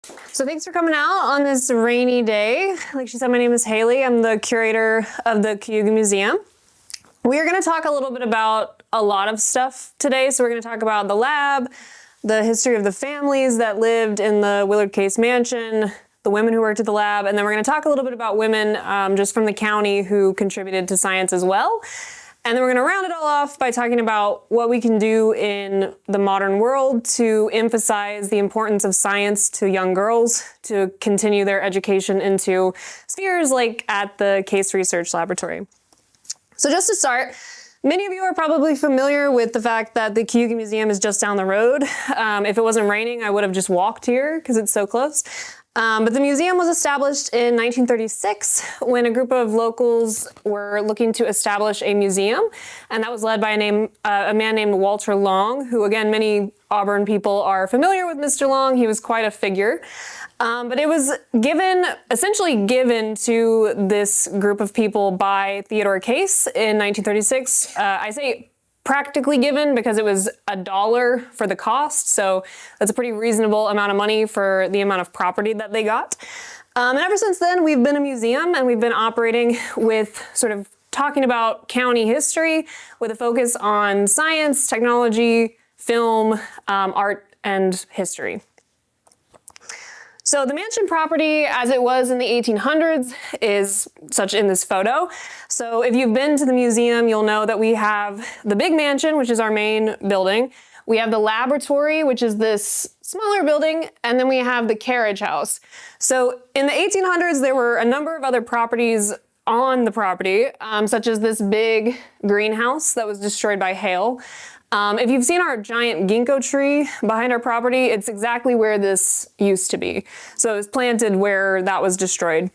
So thanks for coming out on this rainy day. Like she said, my name is Haley. I'm the curator of the Cayuga Museum. We are going to talk a little bit about a lot of stuff today. So we're going to talk about the lab, the history of the families that lived in the Willard Case mansion, the women who worked at the lab, and then we're going to talk a little bit about women just from the county who contributed to science as well. And then we're going to round it all off by talking about what we can do in the modern world to emphasize the importance of science to young girls to continue their education into spheres like at the Case Research Laboratory. So just to start, many of you are probably familiar with the fact that the Cayuga Museum is just down the road. If it wasn't raining, I would have just walked here because it's so close. But the museum was established in 1936 when a group of locals were looking to establish a museum, and that was led by a man named Walter Long, who, again, many Auburn people are familiar with Mr. Long. He was quite a figure. But it was essentially given to this group of people by Theodore Case in 1936. I say practically given because it was $1 for the cost, so that's a pretty reasonable amount of money for the amount of property that they got. And ever since then, we've been a museum and we've been operating with sort of talking about county history with a focus on science, technology, film, art, and history. So the mansion property, as it was in the 1800s, is such in this photo. So if you've been to the museum, you'll know that we have the big mansion, which is our main building. We have the laboratory, which is this smaller building, and then we have the carriage house. So in the 1800s, there were a number of other properties on the property, such as this big greenhouse that was destroyed by hail. If you've seen our giant ginkgo tree behind our property, it's exactly where this used to be. So it was planted where that was destroyed.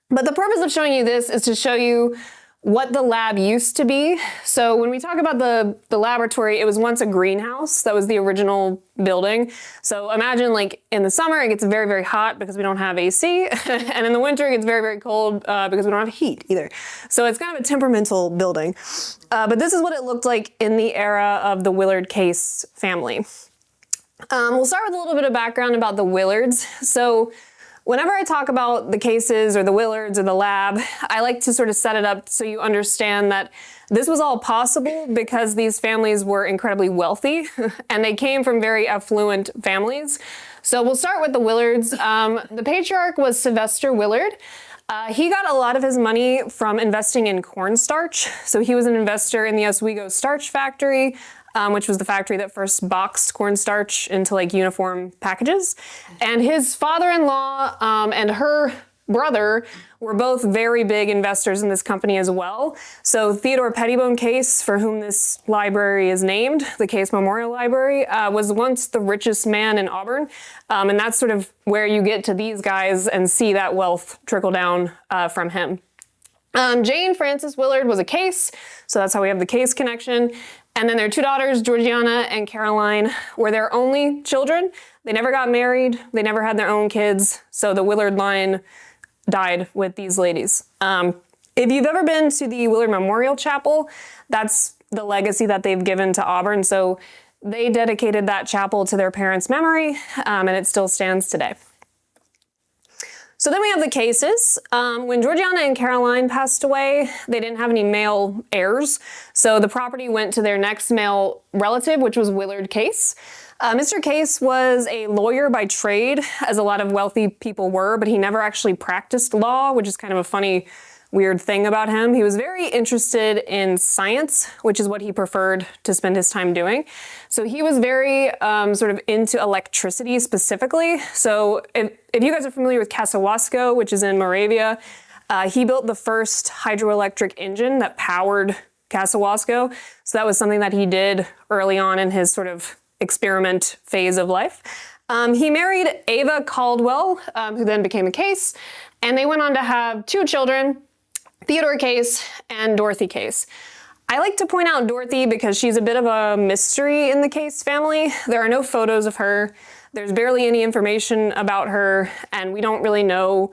But the purpose of showing you this is to show you what the lab used to be. So when we talk about the laboratory, it was once a greenhouse. That was the original building. So imagine like in the summer, it gets very, very hot because we don't have AC. And in the winter, it gets very, very cold because we don't have heat either. So it's kind of a temperamental building. But this is what it looked like in the era of the Willard Case family. We'll start with a little bit of background about the Willards. So whenever I talk about the Cases or the Willards or the lab, I like to sort of set it up so you understand that this was all possible because these families were incredibly wealthy and they came from very affluent families. So we'll start with the Willards. The patriarch was Sylvester Willard. He got a lot of his money from investing in cornstarch. So he was an investor in the Oswego starch factory, which was the factory that first boxed cornstarch into like uniform packages. And his father-in-law and her brother were both very big investors in this company as well. So Theodore Pettibone Case, for whom this library is named, the Case Memorial Library, was once the richest man in Auburn. And that's sort of where you get to these guys and see that wealth trickle down from him. Jane Frances Willard was a Case, so that's how we have the Case connection. And then their two daughters, Georgiana and Caroline, were their only children. They never got married. They never had their own kids. So the Willard line died with these ladies. If you've ever been to the Willard Memorial Chapel, that's the legacy that they've given to Auburn. So they dedicated that chapel to their parents' memory, and it still stands today. So then we have the Cases. When Georgiana and Caroline passed away, they didn't have any male heirs. So the property went to their next male relative, which was Willard Case. Mr. Case was a lawyer by trade, as a lot of wealthy people were, but he never actually practiced law, which is kind of a funny, weird thing about him. He was very interested in science, which is what he preferred to spend his time doing. So he was very sort of into electricity specifically. So if you guys are familiar with Kosciuszko, which is in Moravia, he built the first hydroelectric engine that powered Kosciuszko. So that was something that he did early on in his sort of experiment phase of life. He married Ava Caldwell, who then became a Case, and they went on to have two children, Theodore Case and Dorothy Case. I like to point out Dorothy because she's a bit of a mystery in the Case family. There are no photos of her. There's barely any information about her, and we don't really know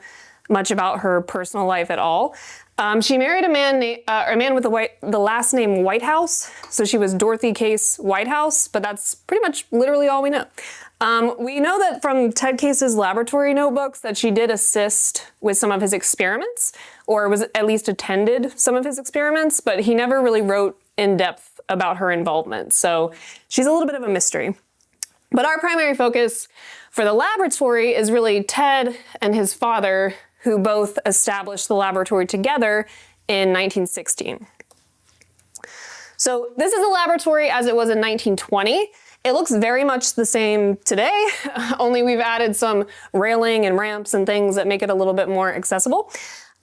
much about her personal life at all. She married a man with the last name Whitehouse, so she was Dorothy Case Whitehouse, but that's pretty much literally all we know. We know that from Ted Case's laboratory notebooks that she did assist with some of his experiments, or was at least attended some of his experiments, but he never really wrote in depth about her involvement, so she's a little bit of a mystery. But our primary focus for the laboratory is really Ted and his father, who both established the laboratory together in 1916. So this is a laboratory as it was in 1920. It looks very much the same today, only we've added some railing and ramps and things that make it a little bit more accessible.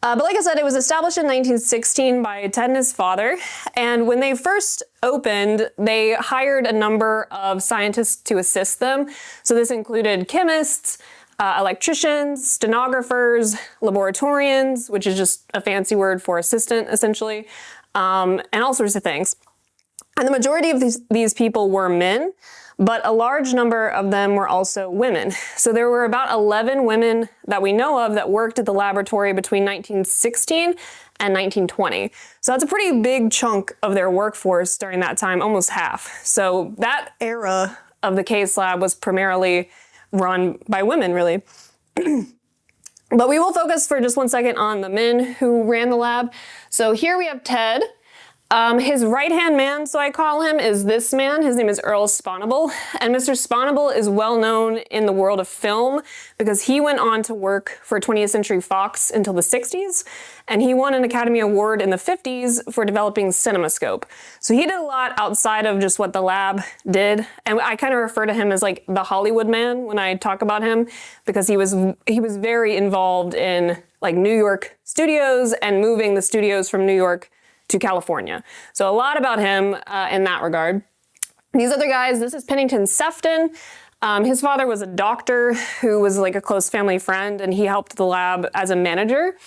But like I said, it was established in 1916 by Ted and his father. And when they first opened, they hired a number of scientists to assist them. So this included chemists, electricians, stenographers, laboratorians, which is just a fancy word for assistant, essentially, and all sorts of things. And the majority of these people were men, but a large number of them were also women. So there were about 11 women that we know of that worked at the laboratory between 1916 and 1920. So that's a pretty big chunk of their workforce during that time, almost half. So that era of the Case lab was primarily run by women, really. But we will focus for just one second on the men who ran the lab. So here we have Ted. His right-hand man, so I call him, is this man. His name is Earl Sponable. And Mr. Sponable is well known in the world of film because he went on to work for 20th Century Fox until the 60s. And he won an Academy Award in the 50s for developing CinemaScope. So he did a lot outside of just what the lab did. And I kind of refer to him as like the Hollywood man when I talk about him because he was very involved in like New York studios and moving the studios from New York to California. So a lot about him in that regard. These other guys, this is Pennington Sefton. His father was a doctor who was like a close family friend, and he helped the lab as a manager.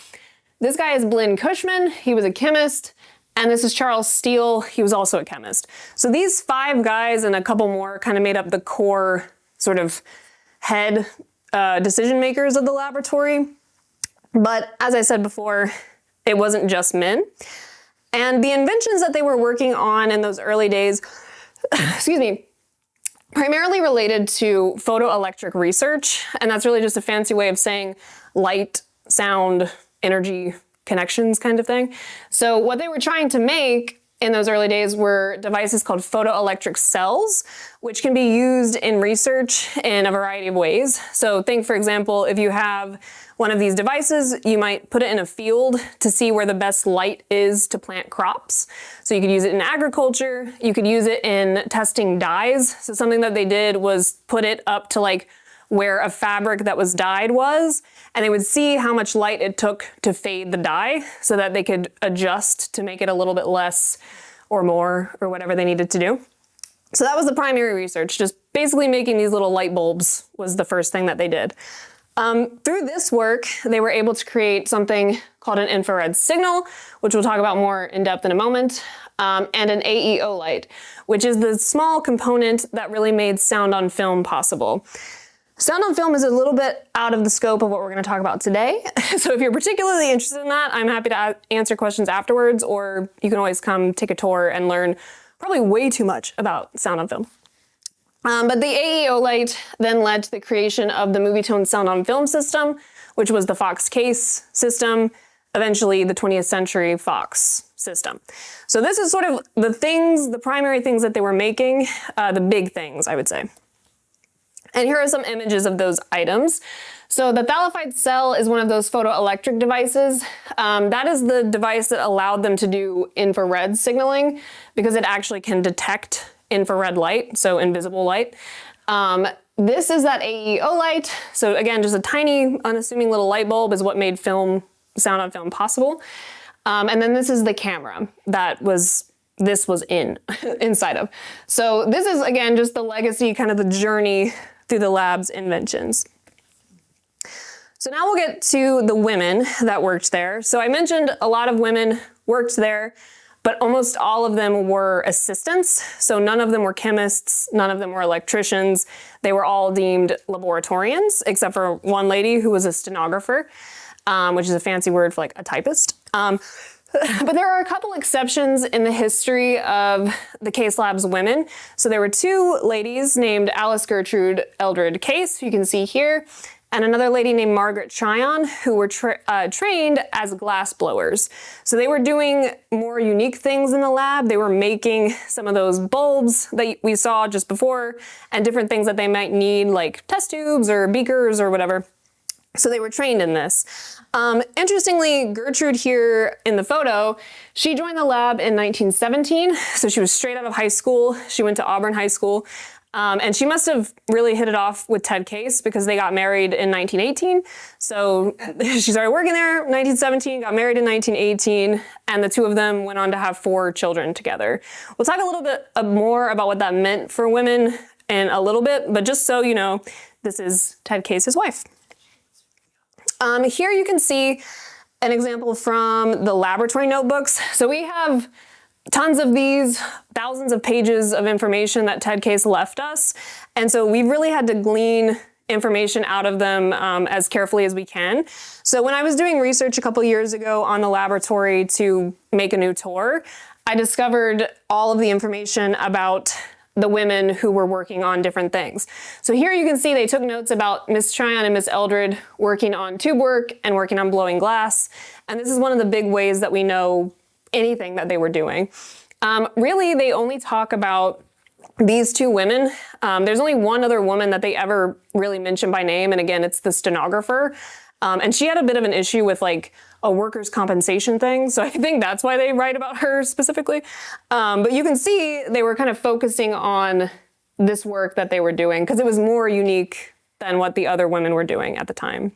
This guy is Blinn Cushman. He was a chemist. And this is Charles Steele. He was also a chemist. So these 5 guys and a couple more kind of made up the core sort of head decision makers of the laboratory. But as I said before, it wasn't just men. And the inventions that they were working on in those early days, excuse me, primarily related to photoelectric research. And that's really just a fancy way of saying light, sound, energy connections kind of thing. So what they were trying to make in those early days were devices called photoelectric cells, which can be used in research in a variety of ways. So think, for example, if you have one of these devices, you might put it in a field to see where the best light is to plant crops. So you could use it in agriculture. You could use it in testing dyes. So something that they did was put it up to like where a fabric that was dyed was, and they would see how much light it took to fade the dye so that they could adjust to make it a little bit less or more or whatever they needed to do. So that was the primary research, just basically making these little light bulbs was the first thing that they did. Through this work, they were able to create something called an infrared signal, which we'll talk about more in depth in a moment, and an AEO light, which is the small component that really made sound on film possible. Sound on film is a little bit out of the scope of what we're going to talk about today. So if you're particularly interested in that, I'm happy to answer questions afterwards, or you can always come take a tour and learn probably way too much about sound on film. But the AEO light then led to the creation of the Movietone sound on film system, which was the Fox Case system, eventually the 20th Century Fox system. So this is sort of the primary things that they were making, the big things, I would say. And here are some images of those items. So the thalified cell is one of those photoelectric devices. That is the device that allowed them to do infrared signaling because it actually can detect infrared light, so invisible light. This is that AEO light. So again, just a tiny, unassuming little light bulb is what made sound on film possible. And then this is the camera that this was inside of. So this is, again, just the legacy, kind of the journey through the lab's inventions. So now we'll get to the women that worked there. So I mentioned a lot of women worked there. but almost all of them were assistants. So none of them were chemists, none of them were electricians. They were all deemed laboratorians, except for one lady who was a stenographer, which is a fancy word for like a typist. But there are a couple exceptions in the history of the Case Lab's women. So there were two ladies named Alice Gertrude Eldred Case, who you can see here, and another lady named Margaret Tryon, who were trained as glass blowers. So they were doing more unique things in the lab. They were making some of those bulbs that we saw just before, and different things that they might need, like test tubes or beakers or whatever. So they were trained in this. Interestingly, Gertrude here in the photo, she joined the lab in 1917. So she was straight out of high school. She went to Auburn High School. And she must have really hit it off with Ted Case because they got married in 1918. So she started working there in 1917, got married in 1918, and the two of them went on to have 4 children together. We'll talk a little bit more about what that meant for women in a little bit, but just so you know, this is Ted Case's wife. Here you can see an example from the laboratory notebooks. So we have tons of these, thousands of pages of information that Ted Case left us. And so we've really had to glean information out of them as carefully as we can. So when I was doing research a couple years ago on the laboratory to make a new tour, I discovered all of the information about the women who were working on different things. So here you can see they took notes about Miss Tryon and Miss Eldred working on tube work and working on blowing glass. And this is one of the big ways that we know anything that they were doing. Really, they only talk about these two women. There's only one other woman that they ever really mention by name, and again, it's the stenographer. And she had a bit of an issue with like a workers' compensation thing, so I think that's why they write about her specifically. But you can see they were kind of focusing on this work that they were doing because it was more unique than what the other women were doing at the time.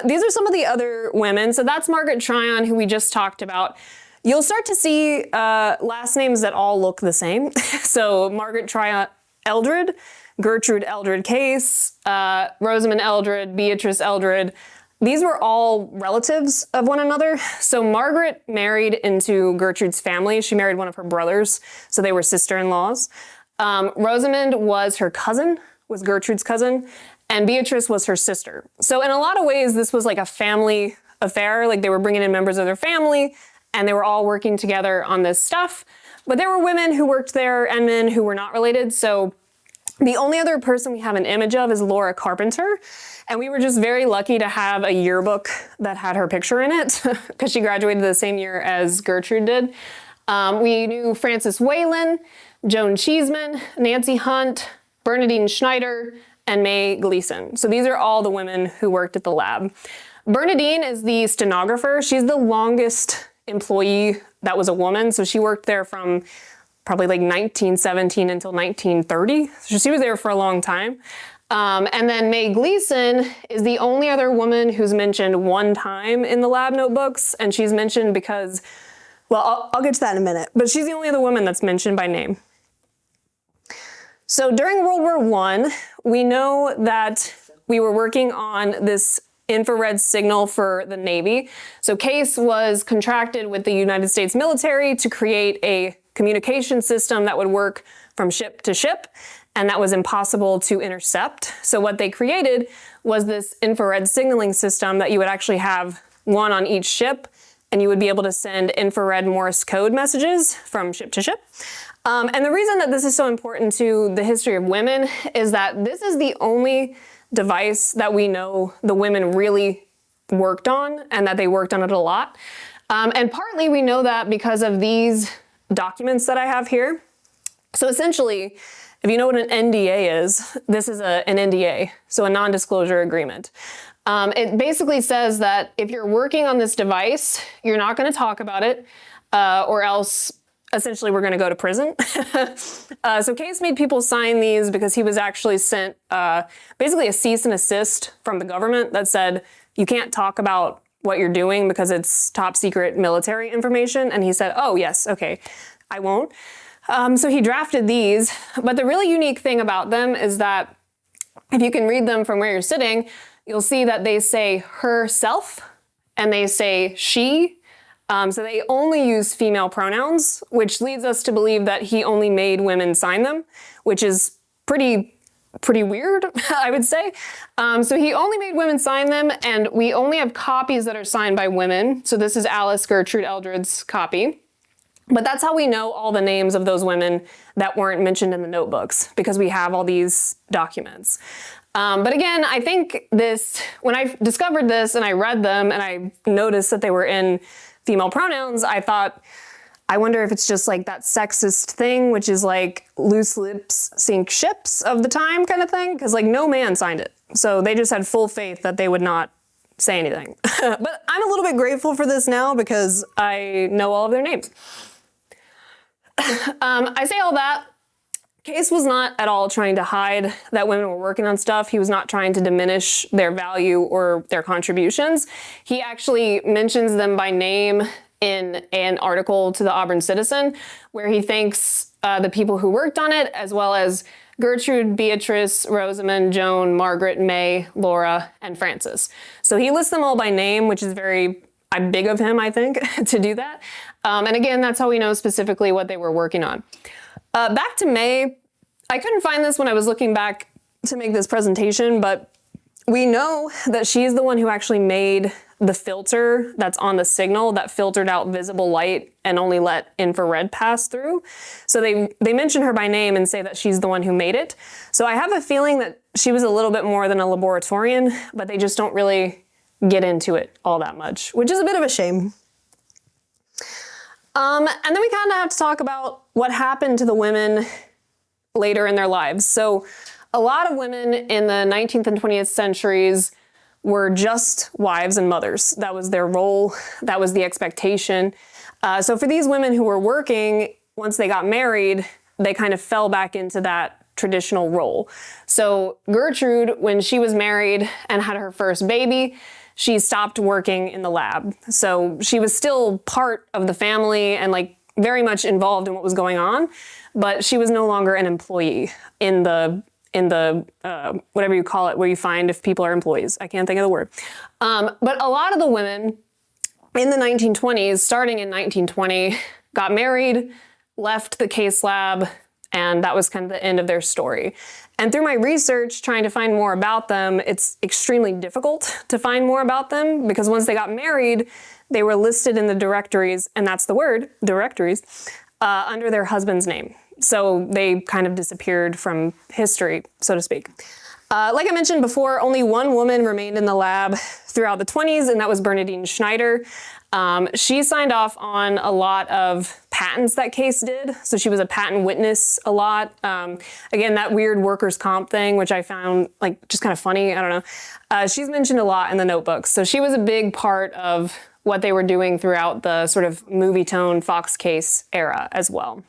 These are some of the other women. So that's Margaret Tryon, who we just talked about. You'll start to see last names that all look the same. So Margaret Tryon Eldred, Gertrude Eldred Case, Rosamond Eldred, Beatrice Eldred. These were all relatives of one another. So Margaret married into Gertrude's family. She married one of her brothers, so they were sister-in-laws. Rosamond was her cousin, was Gertrude's cousin, and Beatrice was her sister. So in a lot of ways, this was like a family affair. Like they were bringing in members of their family, and they were all working together on this stuff. But there were women who worked there and men who were not related. So the only other person we have an image of is Laura Carpenter. And we were just very lucky to have a yearbook that had her picture in it because she graduated the same year as Gertrude did. We knew Frances Whalen, Joan Cheeseman, Nancy Hunt, Bernadine Schneider, and May Gleason. So these are all the women who worked at the lab. Bernadine is the stenographer. She's the longest employee that was a woman. So she worked there from probably like 1917 until 1930. So she was there for a long time. And then May Gleason is the only other woman who's mentioned one time in the lab notebooks. And she's mentioned because, well, I'll get to that in a minute, but she's the only other woman that's mentioned by name. So during World War I, we know that we were working on this infrared signal for the Navy. So Case was contracted with the United States military to create a communication system that would work from ship to ship, and that was impossible to intercept. So what they created was this infrared signaling system that you would actually have one on each ship, and you would be able to send infrared Morse code messages from ship to ship. And the reason that this is so important to the history of women is that this is the only device that we know the women really worked on, and that they worked on it a lot. And partly we know that because of these documents that I have here. So essentially, if you know what an NDA is, this is an NDA, so a non-disclosure agreement. It basically says that if you're working on this device, you're not going to talk about it, or else essentially we're going to go to prison. So Case made people sign these because he was actually sent basically a cease and desist from the government that said, you can't talk about what you're doing because it's top secret military information. And he said, oh yes, okay, I won't. So he drafted these, but the really unique thing about them is that if you can read them from where you're sitting, you'll see that they say herself and they say she, So they only use female pronouns, which leads us to believe that he only made women sign them, which is pretty weird, I would say. So he only made women sign them, and we only have copies that are signed by women. So this is Alice Gertrude Eldred's copy. But that's how we know all the names of those women that weren't mentioned in the notebooks, because we have all these documents. But again, I think when I discovered this and I read them and I noticed that they were in female pronouns, I thought, I wonder if it's just like that sexist thing, which is like loose lips sink ships of the time kind of thing, because like no man signed it. So they just had full faith that they would not say anything. But I'm a little bit grateful for this now because I know all of their names. I say all that. Case was not at all trying to hide that women were working on stuff. He was not trying to diminish their value or their contributions. He actually mentions them by name in an article to the Auburn Citizen, where he thanks the people who worked on it, as well as Gertrude, Beatrice, Rosamond, Joan, Margaret, May, Laura, and Frances. So he lists them all by name, which is very big of him, I think, to do that. And again, that's how we know specifically what they were working on. Back to May, I couldn't find this when I was looking back to make this presentation, but we know that she's the one who actually made the filter that's on the signal that filtered out visible light and only let infrared pass through. So they mention her by name and say that she's the one who made it. So I have a feeling that she was a little bit more than a laboratorian, but they just don't really get into it all that much, which is a bit of a shame. And then we kind of have to talk about what happened to the women later in their lives. So a lot of women in the 19th and 20th centuries were just wives and mothers. That was their role. That was the expectation. So for these women who were working, once they got married, they kind of fell back into that traditional role. So Gertrude, when she was married and had her first baby, she stopped working in the lab. So she was still part of the family and like very much involved in what was going on, but she was no longer an employee in the whatever you call it, where you find if people are employees. I can't think of the word. But a lot of the women in the 1920s, starting in 1920, got married, left the case lab, and that was kind of the end of their story. And through my research, trying to find more about them, it's extremely difficult to find more about them, because once they got married, they were listed in the directories, and that's the word, directories, under their husband's name. So they kind of disappeared from history, so to speak. Like I mentioned before, only one woman remained in the lab throughout the 20s, and that was Bernadine Schneider. She signed off on a lot of patents that Case did. So she was a patent witness a lot. Again, that weird workers' comp thing, which I found like just kind of funny. I don't know. She's mentioned a lot in the notebooks. So she was a big part of what they were doing throughout the sort of movie tone Fox Case era as well.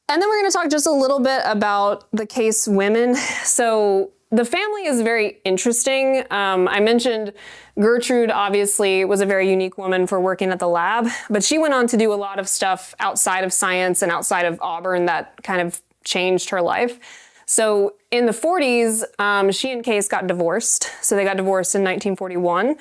And then we're going to talk just a little bit about the Case women. So the family is very interesting. I mentioned Gertrude obviously was a very unique woman for working at the lab, but she went on to do a lot of stuff outside of science and outside of Auburn that kind of changed her life. So in the 40s, she and Case got divorced. So they got divorced in 1941.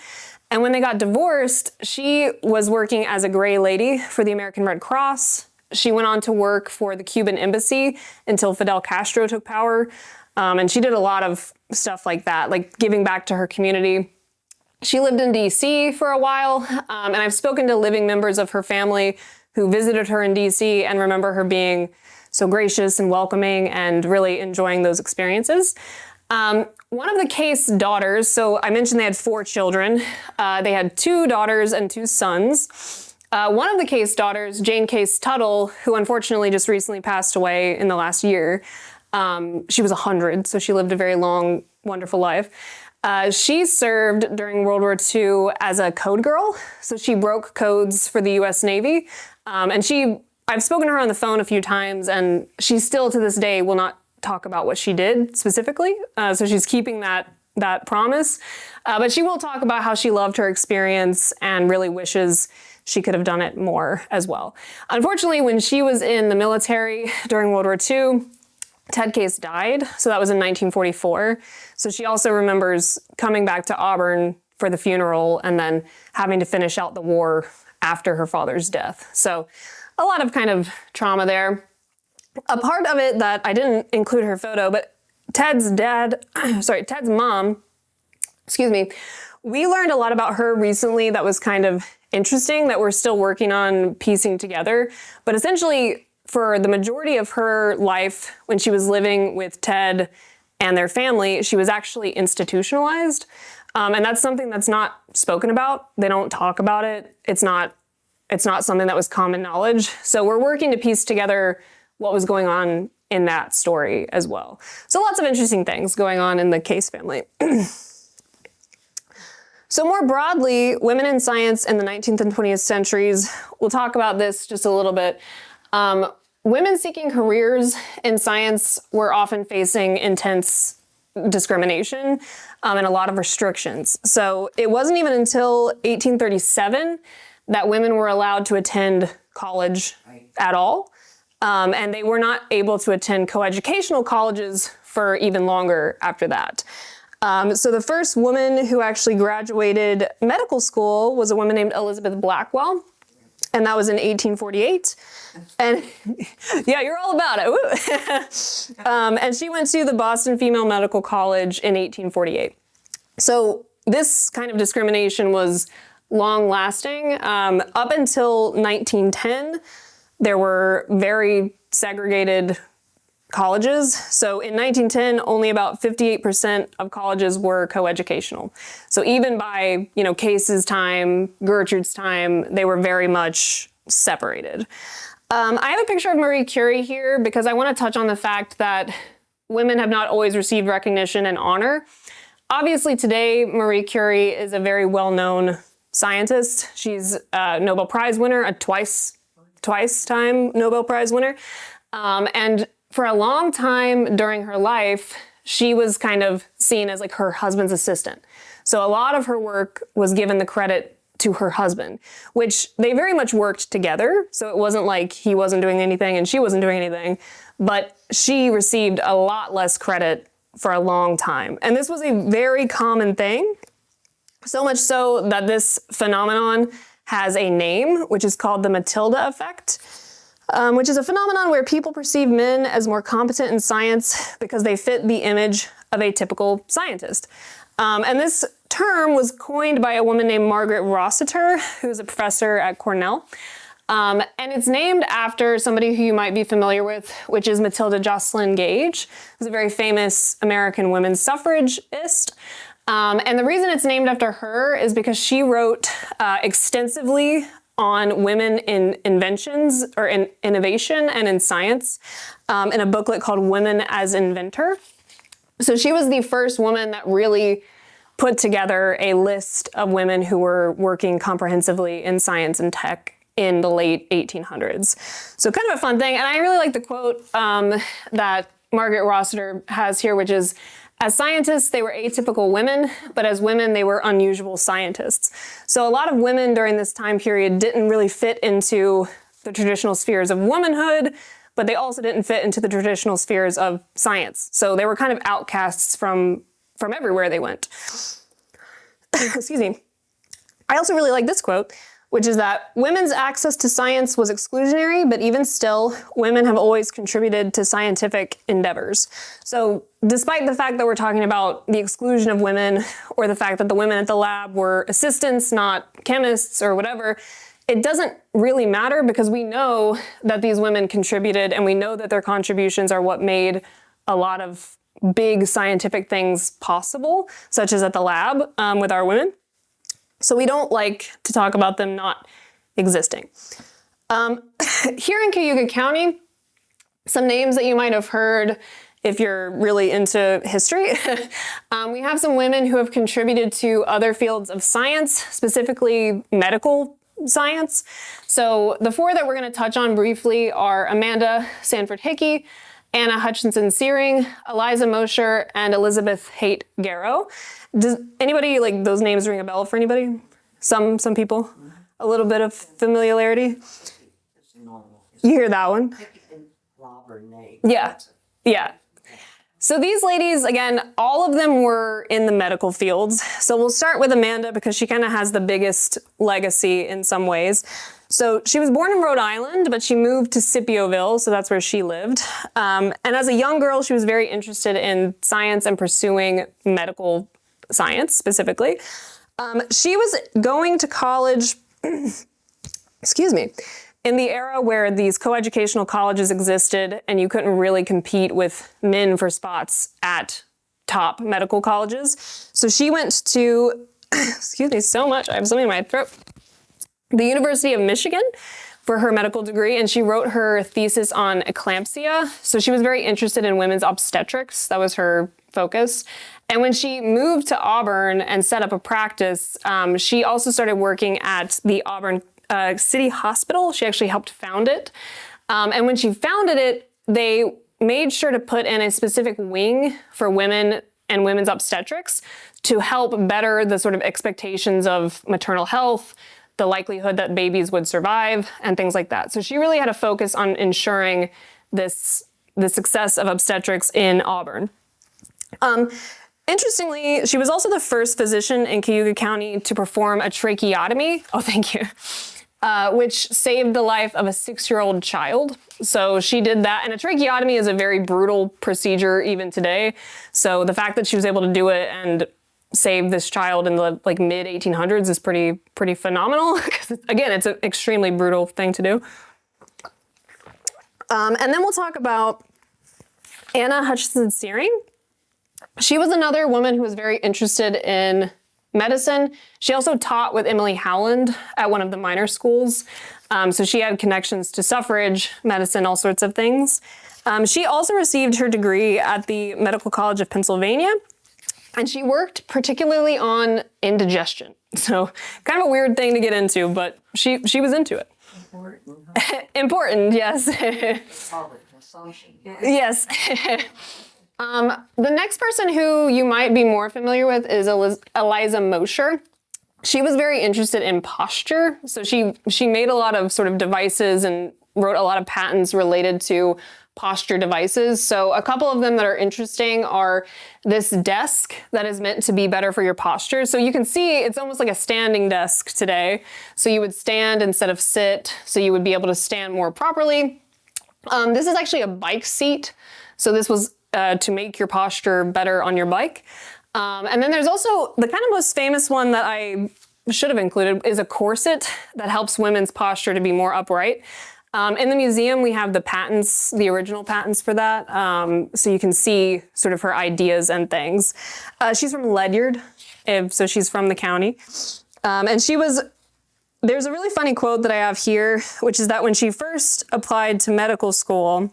And when they got divorced, she was working as a gray lady for the American Red Cross. She went on to work for the Cuban embassy until Fidel Castro took power. And she did a lot of stuff like that, like giving back to her community. She lived in DC for a while, and I've spoken to living members of her family who visited her in DC and remember her being so gracious and welcoming and really enjoying those experiences. One of the Case daughters, so I mentioned they had 4 children. They had 2 daughters and 2 sons. One of the Case daughters, Jane Case Tuttle, who unfortunately just recently passed away in the last year, she was 100, so she lived a very long, wonderful life. She served during World War II as a code girl, so she broke codes for the U.S. Navy. And I've spoken to her on the phone a few times, and she still to this day will not talk about what she did specifically. So she's keeping that promise. But she will talk about how she loved her experience and really wishes she could have done it more as well. Unfortunately, when she was in the military during World War II, Ted Case died, so that was in 1944. So she also remembers coming back to Auburn for the funeral and then having to finish out the war after her father's death. So a lot of kind of trauma there. A part of it that I didn't include her photo, but Ted's mom, we learned a lot about her recently that was kind of interesting that we're still working on piecing together. But essentially, for the majority of her life, when she was living with Ted and their family, she was actually institutionalized. And that's something that's not spoken about. They don't talk about it. It's not something that was common knowledge. So we're working to piece together what was going on in that story as well. So lots of interesting things going on in the Case family. So more broadly, women in science in the 19th and 20th centuries, we'll talk about this just a little bit. Women seeking careers in science were often facing intense discrimination and a lot of restrictions. So it wasn't even until 1837 that women were allowed to attend college at all. And they were not able to attend coeducational colleges for even longer after that. So the first woman who actually graduated medical school was a woman named Elizabeth Blackwell, and that was in 1848. And yeah, you're all about it. And she went to the Boston Female Medical College in 1848. So this kind of discrimination was long lasting. Up until 1910, there were very segregated colleges. So in 1910, only about 58% of colleges were coeducational. So even by, Case's time, Gertrude's time, they were very much separated. I have a picture of Marie Curie here because I want to touch on the fact that women have not always received recognition and honor. Obviously today, Marie Curie is a very well-known scientist. She's a Nobel Prize winner, a twice-time Nobel Prize winner. And for a long time during her life, she was kind of seen as like her husband's assistant. So a lot of her work was given the credit to her husband, which they very much worked together. So it wasn't like he wasn't doing anything and she wasn't doing anything, but she received a lot less credit for a long time. And this was a very common thing, so much so that this phenomenon has a name, which is called the Matilda effect. Which is a phenomenon where people perceive men as more competent in science because they fit the image of a typical scientist. And this term was coined by a woman named Margaret Rossiter, who's a professor at Cornell. And it's named after somebody who you might be familiar with, which is Matilda Joslyn Gage, who's a very famous American women's suffragist. And the reason it's named after her is because she wrote extensively on women in inventions or in innovation and in science in a booklet called Women as Inventor. So she was the first woman that really put together a list of women who were working comprehensively in science and tech in the late 1800s. So kind of a fun thing. And I really like the quote that Margaret Rossiter has here, which is, "As scientists, they were atypical women, but as women, they were unusual scientists." So a lot of women during this time period didn't really fit into the traditional spheres of womanhood, but they also didn't fit into the traditional spheres of science. So they were kind of outcasts from everywhere they went. Excuse me. I also really like this quote, which is that women's access to science was exclusionary, but even still, women have always contributed to scientific endeavors. So despite the fact that we're talking about the exclusion of women, or the fact that the women at the lab were assistants, not chemists or whatever, it doesn't really matter because we know that these women contributed and we know that their contributions are what made a lot of big scientific things possible, such as at the lab with our women. So we don't like to talk about them not existing. Here in Cayuga County, some names that you might have heard if you're really into history. We have some women who have contributed to other fields of science, specifically medical science. So the four that we're going to touch on briefly are Amanda Sanford Hickey, Anna Hutchinson Searing, Eliza Mosher, and Elizabeth Haight Garrow. Does anybody, like, those names ring a bell for anybody? Some people? A little bit of familiarity? You hear that one? Yeah. So these ladies, again, all of them were in the medical fields. So we'll start with Amanda because she kind of has the biggest legacy in some ways. So she was born in Rhode Island, but she moved to Scipioville, so that's where she lived. And as a young girl, she was very interested in science and pursuing medical science specifically. She was going to college, excuse me, in the era where these coeducational colleges existed and you couldn't really compete with men for spots at top medical colleges. So she went to, excuse me so much, I have something in my throat, the University of Michigan for her medical degree, and she wrote her thesis on eclampsia. So she was very interested in women's obstetrics. That was her focus. And when she moved to Auburn and set up a practice, she also started working at the Auburn City Hospital. She actually helped found it. And when she founded it, they made sure to put in a specific wing for women and women's obstetrics to help better the sort of expectations of maternal health, the likelihood that babies would survive, and things like that. So she really had a focus on ensuring the success of obstetrics in Auburn. Interestingly, she was also the first physician in Cayuga County to perform a tracheotomy. Oh, thank you. Which saved the life of a 6-year-old child. So she did that. And a tracheotomy is a very brutal procedure even today. So the fact that she was able to do it and save this child in the mid 1800s is pretty phenomenal. Because again, it's an extremely brutal thing to do. And then we'll talk about Anna Hutchinson Searing. She was another woman who was very interested in medicine. She also taught with Emily Howland at one of the minor schools. So she had connections to suffrage, medicine, all sorts of things. She also received her degree at the Medical College of Pennsylvania, and she worked particularly on indigestion. So kind of a weird thing to get into, but she was into it. Important. Important, yes. Assumption. Yes. The next person who you might be more familiar with is Eliza Mosher. She was very interested in posture. So she made a lot of sort of devices and wrote a lot of patents related to posture devices. So a couple of them that are interesting are this desk that is meant to be better for your posture. So you can see it's almost like a standing desk today. So you would stand instead of sit, so you would be able to stand more properly. This is actually a bike seat. So this was to make your posture better on your bike. And then there's also the kind of most famous one that I should have included is a corset that helps women's posture to be more upright. In the museum, we have the patents, the original patents for that. So you can see sort of her ideas and things. She's from Ledyard, so she's from the county. And there's a really funny quote that I have here, which is that when she first applied to medical school,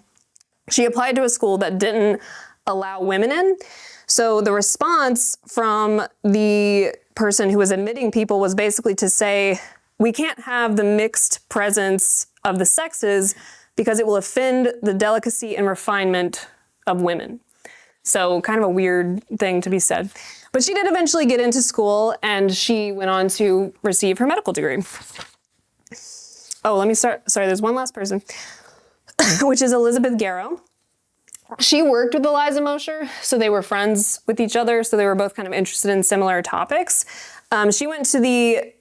she applied to a school that didn't allow women in. So the response from the person who was admitting people was basically to say, we can't have the mixed presence of the sexes because it will offend the delicacy and refinement of women. So kind of a weird thing to be said. But she did eventually get into school and she went on to receive her medical degree. Oh, let me start. Sorry, there's one last person. Which is Elizabeth Garrow. She worked with Eliza Mosher, so they were friends with each other, so they were both kind of interested in similar topics. She went to the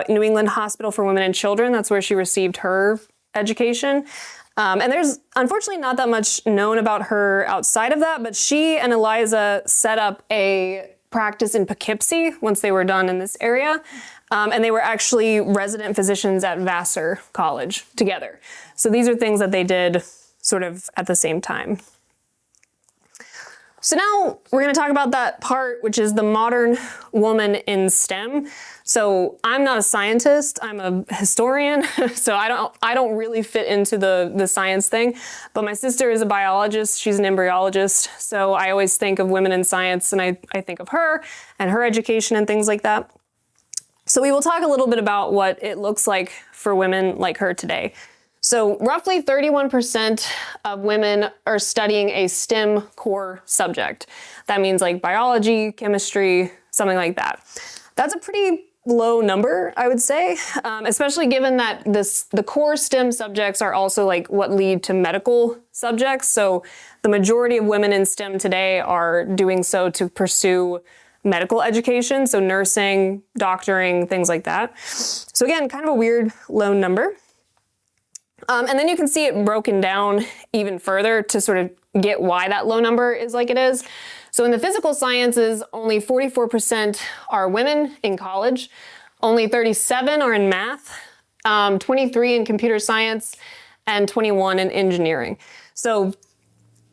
New England Hospital for Women and Children. That's where she received her education. And there's unfortunately not that much known about her outside of that, but she and Eliza set up a practice in Poughkeepsie once they were done in this area. And they were actually resident physicians at Vassar College together. So these are things that they did sort of at the same time. So now we're going to talk about that part, which is the modern woman in STEM. So I'm not a scientist, I'm a historian, so I don't really fit into the science thing, but my sister is a biologist, she's an embryologist, so I always think of women in science and I think of her and her education and things like that. So we will talk a little bit about what it looks like for women like her today. So roughly 31% of women are studying a STEM core subject. That means like biology, chemistry, something like that. That's a pretty low number, I would say, especially given that the core STEM subjects are also like what lead to medical subjects. So the majority of women in STEM today are doing so to pursue medical education, so nursing, doctoring, things like that. So again, kind of a weird low number. And then you can see it broken down even further to sort of get why that low number is like it is. So in the physical sciences, only 44% are women in college, only 37 are in math, 23 in computer science, and 21 in engineering. So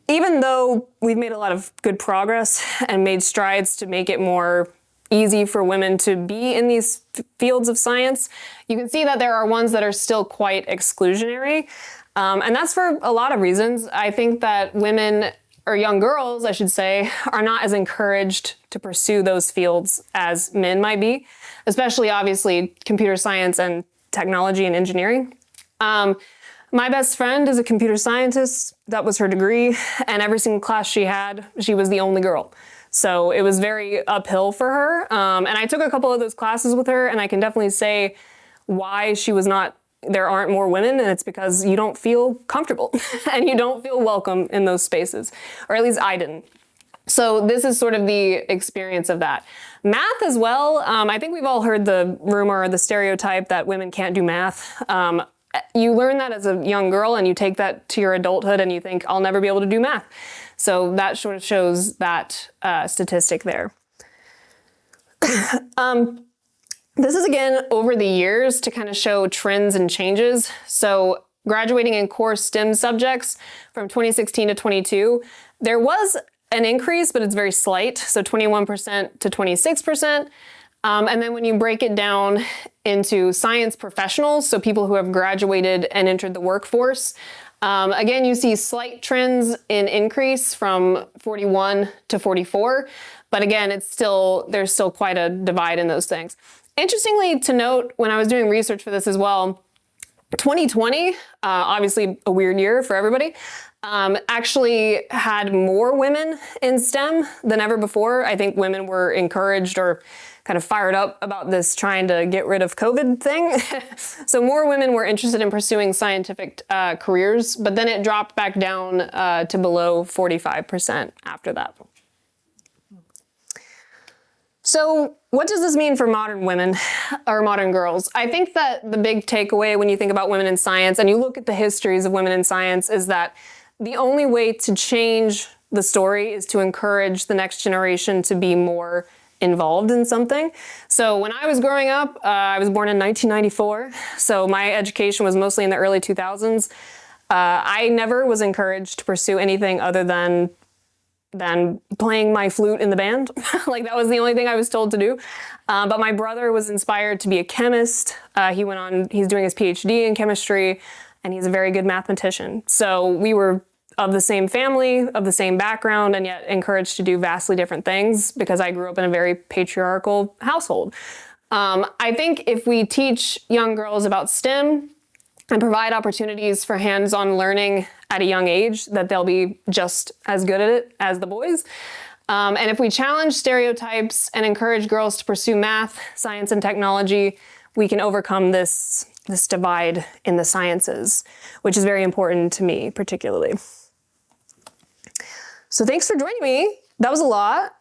even though we've made a lot of good progress and made strides to make it more easy for women to be in these fields of science, you can see that there are ones that are still quite exclusionary. And that's for a lot of reasons. I think that women, or young girls, I should say, are not as encouraged to pursue those fields as men might be, especially obviously computer science and technology and engineering. My best friend is a computer scientist. That was her degree. And every single class she had, she was the only girl. So it was very uphill for her. And I took a couple of those classes with her, and I can definitely say why there aren't more women, and it's because you don't feel comfortable and you don't feel welcome in those spaces, or at least I didn't. So this is sort of the experience of that. Math as well. I think we've all heard the rumor or the stereotype that women can't do math. You learn that as a young girl and you take that to your adulthood and you think, I'll never be able to do math. So that sort of shows that statistic there. This is again over the years to kind of show trends and changes. So graduating in core STEM subjects from 2016 to 22, there was an increase, but it's very slight. So 21% to 26%. And then when you break it down into science professionals, so people who have graduated and entered the workforce, again, you see slight trends in increase from 41 to 44. But again, there's still quite a divide in those things. Interestingly to note, when I was doing research for this as well, 2020, obviously a weird year for everybody, actually had more women in STEM than ever before. I think women were encouraged or kind of fired up about this trying to get rid of COVID thing. So more women were interested in pursuing scientific careers, but then it dropped back down to below 45% after that. So what does this mean for modern women or modern girls? I think that the big takeaway when you think about women in science and you look at the histories of women in science is that the only way to change the story is to encourage the next generation to be more involved in something. So when I was growing up, I was born in 1994. So my education was mostly in the early 2000s. I never was encouraged to pursue anything other than playing my flute in the band. Like that was the only thing I was told to do. But my brother was inspired to be a chemist. He's doing his PhD in chemistry, and he's a very good mathematician. So we were of the same family, of the same background, and yet encouraged to do vastly different things because I grew up in a very patriarchal household. I think if we teach young girls about STEM and provide opportunities for hands-on learning at a young age, that they'll be just as good at it as the boys. And if we challenge stereotypes and encourage girls to pursue math, science, and technology, we can overcome this divide in the sciences, which is very important to me particularly. So thanks for joining me. That was a lot.